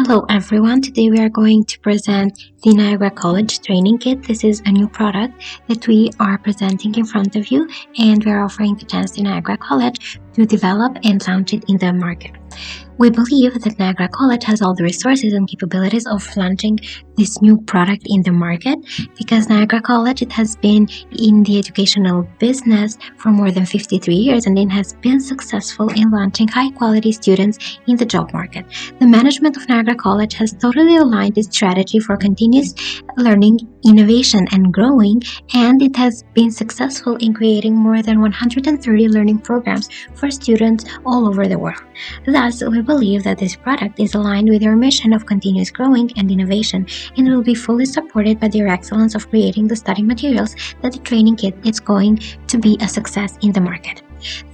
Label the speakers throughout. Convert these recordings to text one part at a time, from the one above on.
Speaker 1: Hello everyone, today we are going to present the Niagara College Training Kit. This is a new product that we are presenting in front of you, and we are offering the chance to Niagara College to develop and launch it in the market. We believe that Niagara College has all the resources and capabilities of launching this new product in the market because Niagara College, it has been in the educational business for more than 53 years and it has been successful in launching high-quality students in the job market. The management of Niagara College has totally aligned its strategy for continuous learning, innovation, and growing, and it has been successful in creating more than 130 learning programs for students all over the world. Thus, we believe that this product is aligned with our mission of continuous growing and innovation and will be fully supported by their excellence of creating the study materials that the training kit is going to be a success in the market.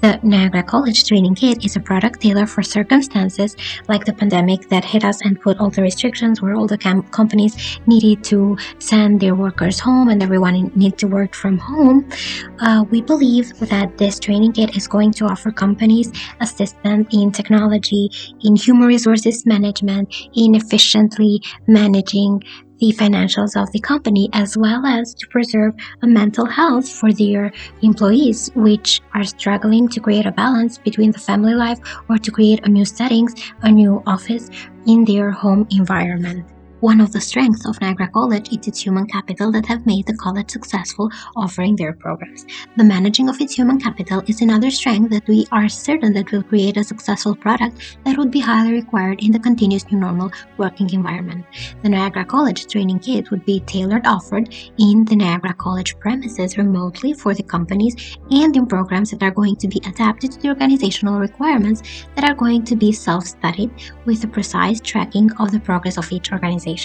Speaker 1: The Niagara College Training Kit is a product tailored for circumstances like the pandemic that hit us and put all the restrictions where all the companies needed to send their workers home and everyone needed to work from home. We believe that this training kit is going to offer companies assistance in technology, in human resources management, in efficiently managing the financials of the company, as well as to preserve a mental health for their employees, which are struggling to create a balance between the family life or to create a new settings, a new office in their home environment. One of the strengths of Niagara College is its human capital that have made the college successful offering their programs. The managing of its human capital is another strength that we are certain that will create a successful product that would be highly required in the continuous new normal working environment. The Niagara College Training Kit would be tailored offered in the Niagara College premises remotely for the companies and in programs that are going to be adapted to the organizational requirements that are going to be self-studied with the precise tracking of the progress of each organization.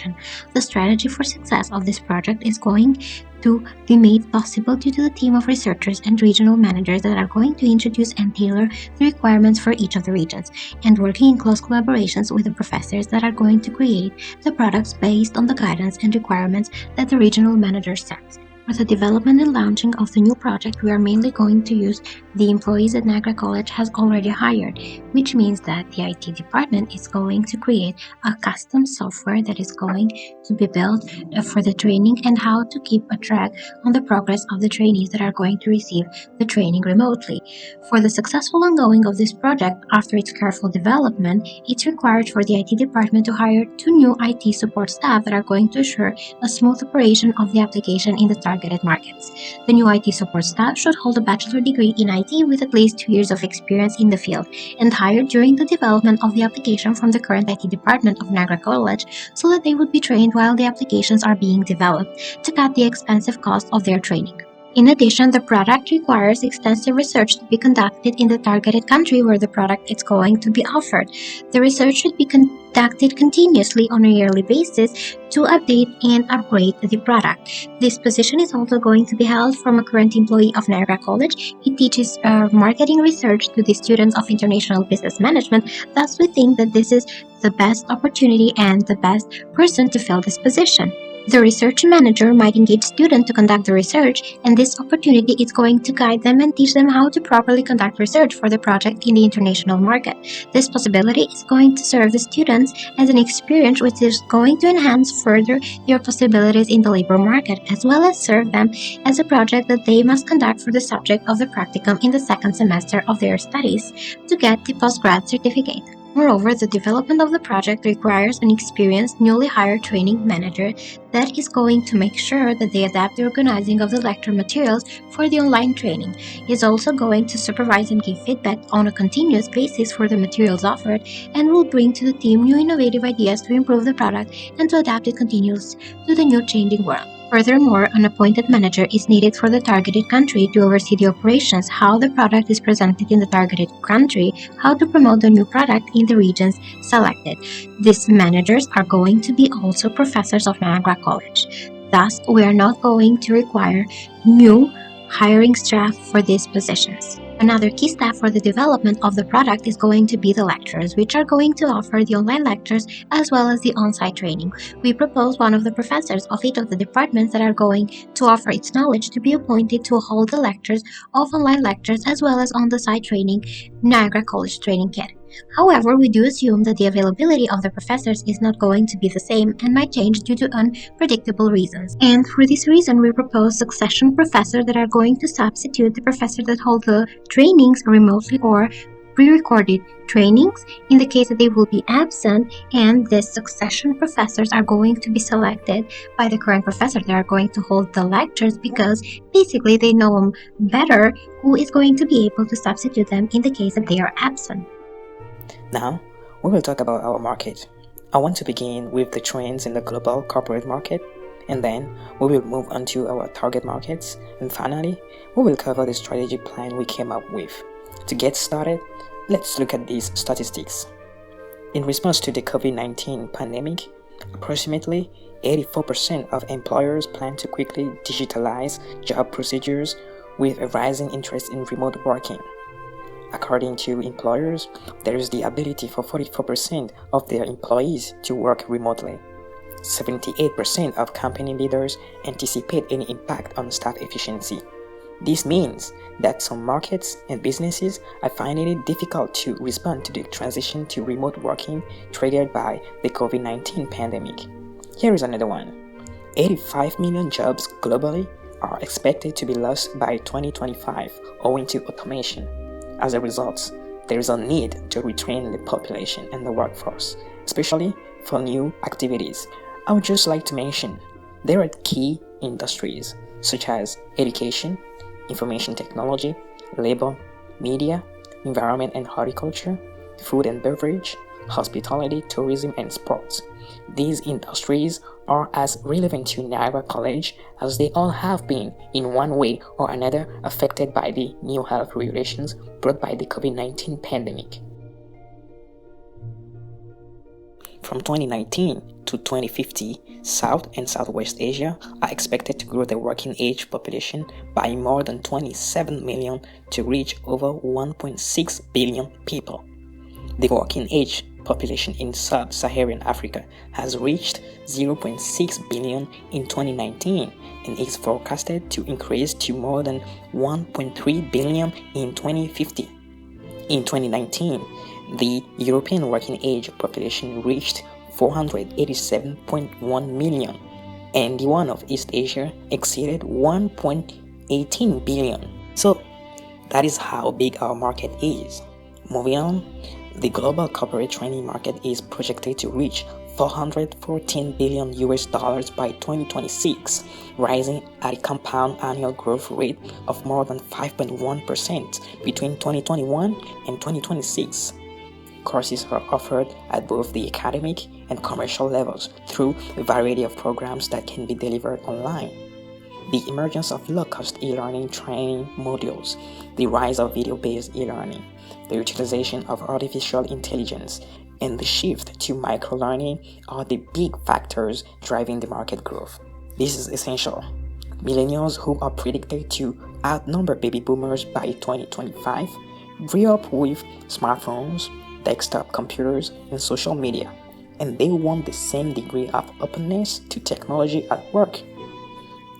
Speaker 1: The strategy for success of this project is going to be made possible due to the team of researchers and regional managers that are going to introduce and tailor the requirements for each of the regions, and working in close collaborations with the professors that are going to create the products based on the guidance and requirements that the regional manager sets. For the development and launching of the new project, we are mainly going to use the employees that Niagara College has already hired, which means that the IT department is going to create a custom software that is going to be built for the training and how to keep a track on the progress of the trainees that are going to receive the training remotely. For the successful ongoing of this project, after its careful development, it's required for the IT department to hire 2 new IT support staff that are going to ensure a smooth operation of the application in the targeted markets. The new IT support staff should hold a bachelor degree in IT with at least 2 years of experience in the field and hired during the development of the application from the current IT department of Niagara College so that they would be trained while the applications are being developed to cut the expensive cost of their training. In addition, the product requires extensive research to be conducted in the targeted country where the product is going to be offered. The research should be conducted continuously on a yearly basis to update and upgrade the product. This position is also going to be held from a current employee of Niagara College. He teaches marketing research to the students of international business management. Thus, we think that this is the best opportunity and the best person to fill this position. The research manager might engage students to conduct the research, and this opportunity is going to guide them and teach them how to properly conduct research for the project in the international market. This possibility is going to serve the students as an experience which is going to enhance further their possibilities in the labor market, as well as serve them as a project that they must conduct for the subject of the practicum in the second semester of their studies to get the postgrad certificate. Moreover, the development of the project requires an experienced, newly hired training manager that is going to make sure that they adapt the organizing of the lecture materials for the online training. He is also going to supervise and give feedback on a continuous basis for the materials offered and will bring to the team new innovative ideas to improve the product and to adapt it continuously to the new changing world. Furthermore, an appointed manager is needed for the targeted country to oversee the operations, how the product is presented in the targeted country, how to promote the new product in the regions selected. These managers are going to be also professors of Niagara College. Thus, we are not going to require new hiring staff for these positions. Another key step for the development of the product is going to be the lecturers, which are going to offer the online lectures as well as the on-site training. We propose one of the professors of each of the departments that are going to offer its knowledge to be appointed to hold the lectures of online lectures as well as on-the-site training Niagara College Training Kit. However, we do assume that the availability of the professors is not going to be the same and might change due to unpredictable reasons. And for this reason, we propose succession professors that are going to substitute the professors that hold the trainings remotely or pre-recorded trainings in the case that they will be absent, and the succession professors are going to be selected by the current professor. They are going to hold the lectures because basically they know them better who is going to be able to substitute them in the case that they are absent.
Speaker 2: Now, we will talk about our market. I want to begin with the trends in the global corporate market, and then we will move on to our target markets, and finally, we will cover the strategic plan we came up with. To get started, let's look at these statistics. In response to the COVID-19 pandemic, approximately 84% of employers plan to quickly digitalize job procedures with a rising interest in remote working. According to employers, there is the ability for 44% of their employees to work remotely. 78% of company leaders anticipate any impact on staff efficiency. This means that some markets and businesses are finding it difficult to respond to the transition to remote working triggered by the COVID-19 pandemic. Here is another one. 85 million jobs globally are expected to be lost by 2025 owing to automation. As a result, there is a need to retrain the population and the workforce, especially for new activities. I would just like to mention there are key industries such as education, information technology, labor, media, environment and horticulture, food and beverage, hospitality, tourism, and sports. These industries are as relevant to Niagara College as they all have been in one way or another affected by the new health regulations brought by the COVID-19 pandemic. From 2019 to 2050, South and Southwest Asia are expected to grow the working age population by more than 27 million to reach over 1.6 billion people. The working age population in sub-Saharan Africa has reached 0.6 billion in 2019 and is forecasted to increase to more than 1.3 billion in 2050. In 2019, the European working age population reached 487.1 million, and the one of East Asia exceeded 1.18 billion. So that is how big our market is. Moving on, the global corporate training market is projected to reach $414 billion by 2026, rising at a compound annual growth rate of more than 5.1% between 2021 and 2026. Courses are offered at both the academic and commercial levels through a variety of programs that can be delivered online. The emergence of low-cost e-learning training modules, the rise of video-based e-learning, the utilization of artificial intelligence, and the shift to micro-learning are the big factors driving the market growth. This is essential. Millennials, who are predicted to outnumber baby boomers by 2025, grew up with smartphones, desktop computers, and social media, and they want the same degree of openness to technology at work.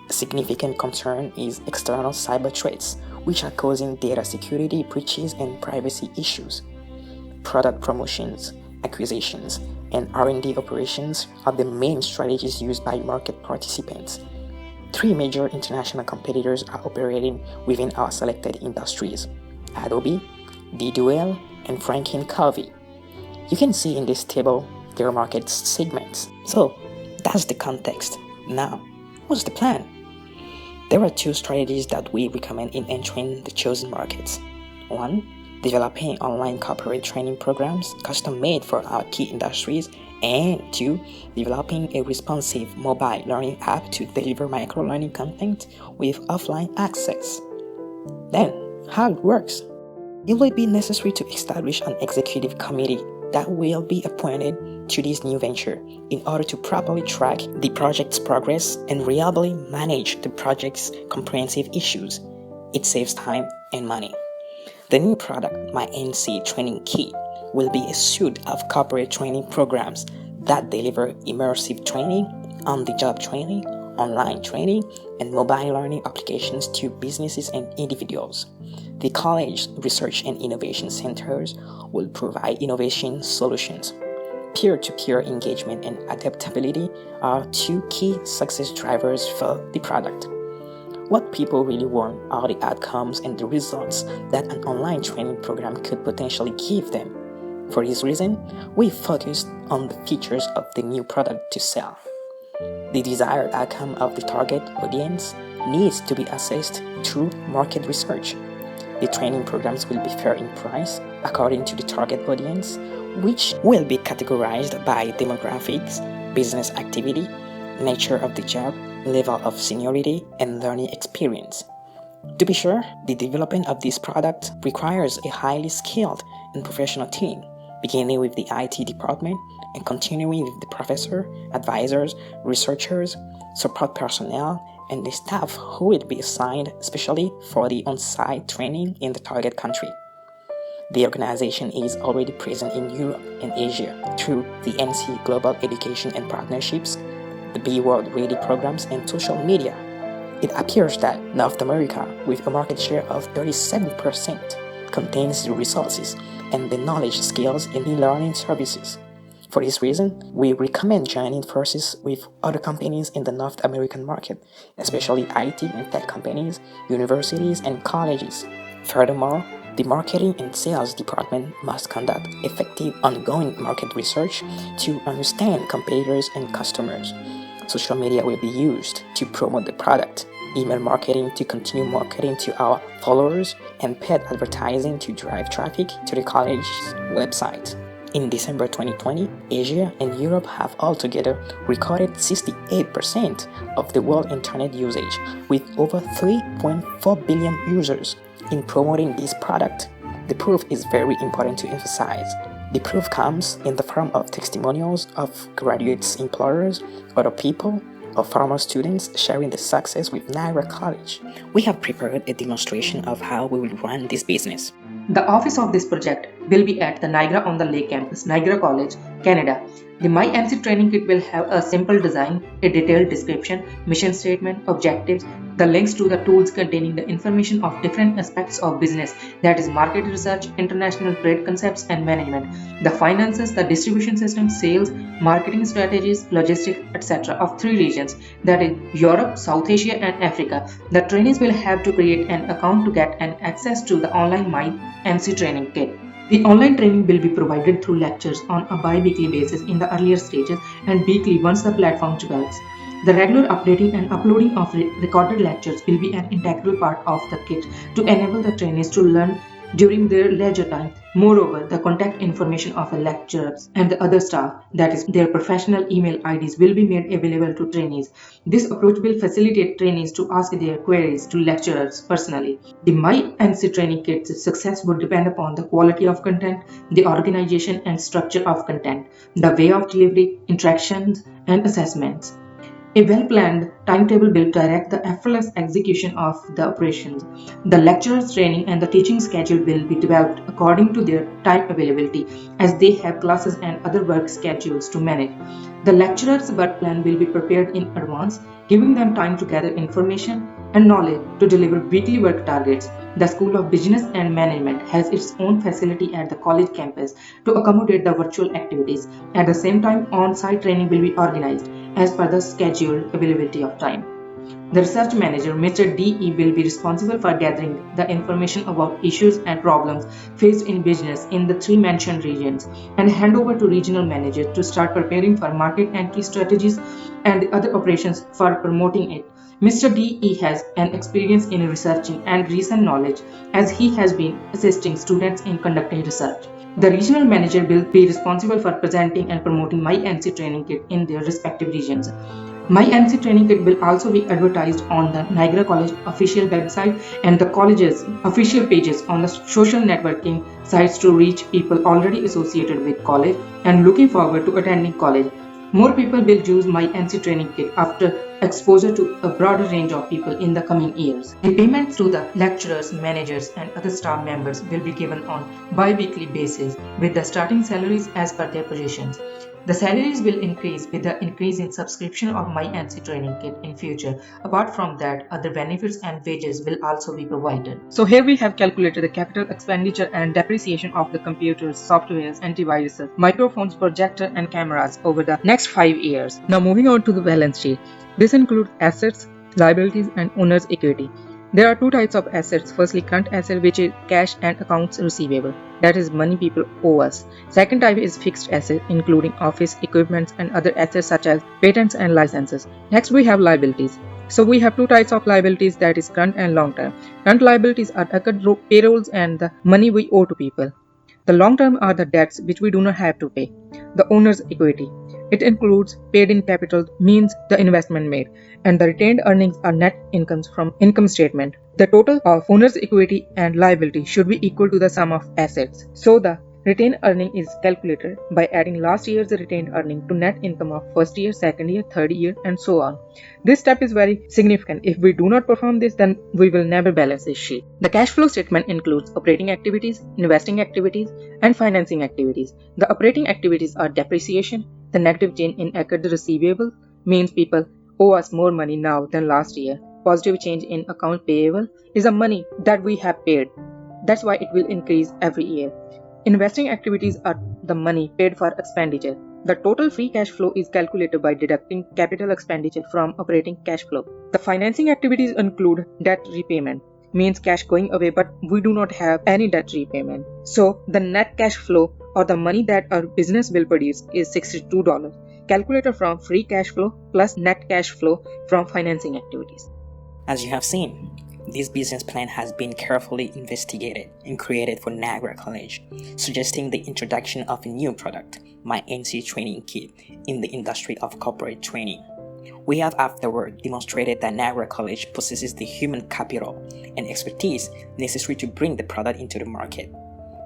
Speaker 2: A significant concern is external cyber threats, which are causing data security breaches and privacy issues. Product promotions, acquisitions, and R&D operations are the main strategies used by market participants. 3 major international competitors are operating within our selected industries: Adobe, Dhaliwal, and Franklin Covey. You can see in this table their market segments. So that's the context. Now, what's the plan? There are 2 strategies that we recommend in entering the chosen markets. 1. Developing online corporate training programs custom-made for our key industries, and 2. Developing a responsive mobile learning app to deliver micro-learning content with offline access. Then, how it works? It will be necessary to establish an executive committee that will be appointed to this new venture in order to properly track the project's progress and reliably manage the project's comprehensive issues. It saves time and money. The new product, My NC Training Kit, will be a suite of corporate training programs that deliver immersive training, on-the-job training, online training, and mobile learning applications to businesses and individuals. The college research and innovation centers will provide innovation solutions. Peer-to-peer engagement and adaptability are two key success drivers for the product. What people really want are the outcomes and the results that an online training program could potentially give them. For this reason, we focused on the features of the new product to sell. The desired outcome of the target audience needs to be assessed through market research. The training programs will be fair in price according to the target audience, which will be categorized by demographics, business activity, nature of the job, level of seniority, and learning experience. To be sure, the development of this product requires a highly skilled and professional team, beginning with the IT department and continuing with the professor, advisors, researchers, support personnel, and the staff who will be assigned especially for the on-site training in the target country. The organization is already present in Europe and Asia through the NC Global Education and Partnerships, the Be World Ready programs, and social media. It appears that North America, with a market share of 37%, contains the resources and the knowledge skills in e-learning services. For this reason, we recommend joining forces with other companies in the North American market, especially IT and tech companies, universities, and colleges. Furthermore, the marketing and sales department must conduct effective ongoing market research to understand competitors and customers. Social media will be used to promote the product, email marketing to continue marketing to our followers, and paid advertising to drive traffic to the college's website. In December 2020, Asia and Europe have altogether recorded 68% of the world internet usage, with over 3.4 billion users. In promoting this product, the proof is very important to emphasize. The proof comes in the form of testimonials of graduates, employers, other people, or former students sharing the success with Niagara College. We have prepared a demonstration of how we will run this business.
Speaker 3: The office of this project will be at the Niagara-on-the-Lake campus, Niagara College, Canada. The MyMC training kit will have a simple design, a detailed description, mission statement, objectives, the links to the tools containing the information of different aspects of business, that is market research, international trade concepts and management, the finances, the distribution system, sales, marketing strategies, logistics, etc. of 3 regions, that is Europe, South Asia and Africa. The trainees will have to create an account to get an access to the online MyMC training kit. The online training will be provided through lectures on a bi-weekly basis in the earlier stages and weekly once the platform develops. The regular updating and uploading of recorded lectures will be an integral part of the kit to enable the trainees to learn during their leisure time. Moreover, the contact information of the lecturers and the other staff, that is their professional email IDs, will be made available to trainees. This approach will facilitate trainees to ask their queries to lecturers personally. The MyMC training kit's success would depend upon the quality of content, the organization and structure of content, the way of delivery, interactions and assessments. A well-planned timetable will direct the effortless execution of the operations. The lecturers' training and the teaching schedule will be developed according to their time availability, as they have classes and other work schedules to manage. The lecturers' work plan will be prepared in advance, giving them time to gather information and knowledge to deliver weekly work targets. The School of Business and Management has its own facility at the college campus to accommodate the virtual activities. At the same time, on-site training will be organized as per the scheduled availability of time. The research manager, Mr. D.E., will be responsible for gathering the information about issues and problems faced in business in the 3 mentioned regions and hand over to regional managers to start preparing for market entry strategies and the other operations for promoting it. Mr. D.E. has an experience in researching and recent knowledge, as he has been assisting students in conducting research. The regional manager will be responsible for presenting and promoting MyMC training kit in their respective regions. MyMC training kit will also be advertised on the Niagara College official website and the college's official pages on the social networking sites to reach people already associated with college and looking forward to attending college. More people will use MyMC training kit after exposure to a broader range of people in the coming years. The payments to the lecturers, managers, and other staff members will be given on bi-weekly basis with the starting salaries as per their positions. The salaries will increase with the increase in subscription of My MC training kit in future. Apart from that, other benefits and wages will also be provided. So here we have calculated the capital expenditure and depreciation of the computers, softwares, antiviruses, microphones, projector and cameras over the next 5 years. Now moving on to the balance sheet. This includes assets, liabilities and owner's equity. There are two types of assets. Firstly, current asset, which is cash and accounts receivable. That is money people owe us. Second type is fixed asset, including office equipments and other assets such as patents and licenses. Next, we have liabilities. So we have two types of liabilities, that is current and long term. Current liabilities are payrolls and the money we owe to people. The long term are the debts which we do not have to pay. The owner's equity. It includes paid in capital, means the investment made, and the retained earnings are net incomes from income statement. The total of owner's equity and liability should be equal to the sum of assets. So the retained earning is calculated by adding last year's retained earning to net income of first year, second year, third year, and so on. This step is very significant. If we do not perform this, then we will never balance this sheet. The cash flow statement includes operating activities, investing activities, and financing activities. The operating activities are depreciation. The negative change in accrued receivable means people owe us more money now than last year. Positive change in account payable is the money that we have paid. That's why it will increase every year. Investing activities are the money paid for expenditure. The total free cash flow is calculated by deducting capital expenditure from operating cash flow. The financing activities include debt repayment, means cash going away but we do not have any debt repayment. So the net cash flow or the money that our business will produce is $62, calculated from free cash flow plus net cash flow from financing activities.
Speaker 2: As you have seen, this business plan has been carefully investigated and created for Niagara College, suggesting the introduction of a new product, My NC Training Kit, in the industry of corporate training. We have afterward demonstrated that Niagara College possesses the human capital and expertise necessary to bring the product into the market.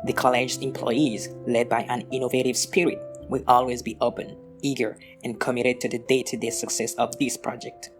Speaker 2: The college's employees, led by an innovative spirit, will always be open, eager, and committed to the day-to-day success of this project.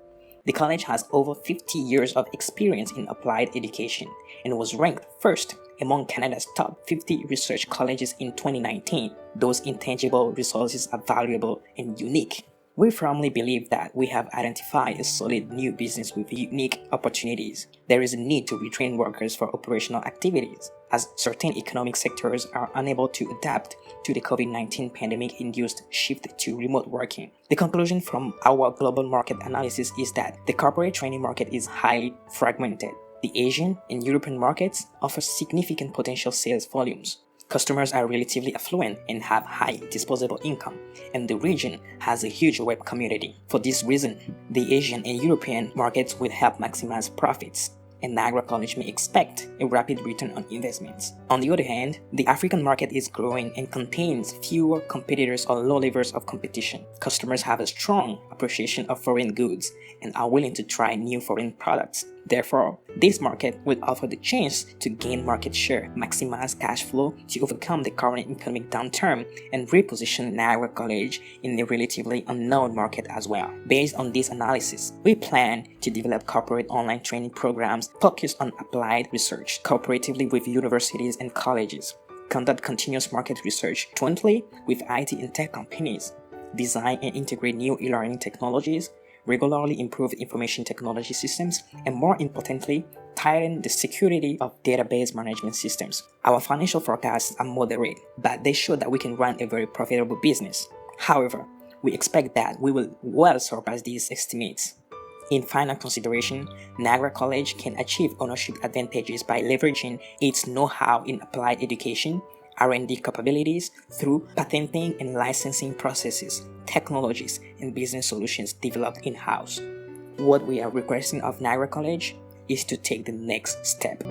Speaker 2: The college has over 50 years of experience in applied education and was ranked first among Canada's top 50 research colleges in 2019. Those intangible resources are valuable and unique. We firmly believe that we have identified a solid new business with unique opportunities. There is a need to retrain workers for operational activities, as certain economic sectors are unable to adapt to the COVID-19 pandemic-induced shift to remote working. The conclusion from our global market analysis is that the corporate training market is highly fragmented. The Asian and European markets offer significant potential sales volumes. Customers are relatively affluent and have high disposable income, and the region has a huge web community. For this reason, the Asian and European markets will help maximize profits, and Niagara College may expect a rapid return on investments. On the other hand, the African market is growing and contains fewer competitors or low levels of competition. Customers have a strong appreciation of foreign goods and are willing to try new foreign products. Therefore, this market will offer the chance to gain market share, maximize cash flow to overcome the current economic downturn, and reposition Niagara College in a relatively unknown market as well. Based on this analysis, we plan to develop corporate online training programs focused on applied research, cooperatively with universities and colleges, conduct continuous market research jointly with IT and tech companies, design and integrate new e-learning technologies, regularly improve information technology systems, and more importantly, tighten the security of database management systems. Our financial forecasts are moderate, but they show that we can run a very profitable business. However, we expect that we will well surpass these estimates. In final consideration, Niagara College can achieve ownership advantages by leveraging its know-how in applied education, R&D capabilities through patenting and licensing processes, technologies, and business solutions developed in-house. What we are requesting of Niagara College is to take the next step.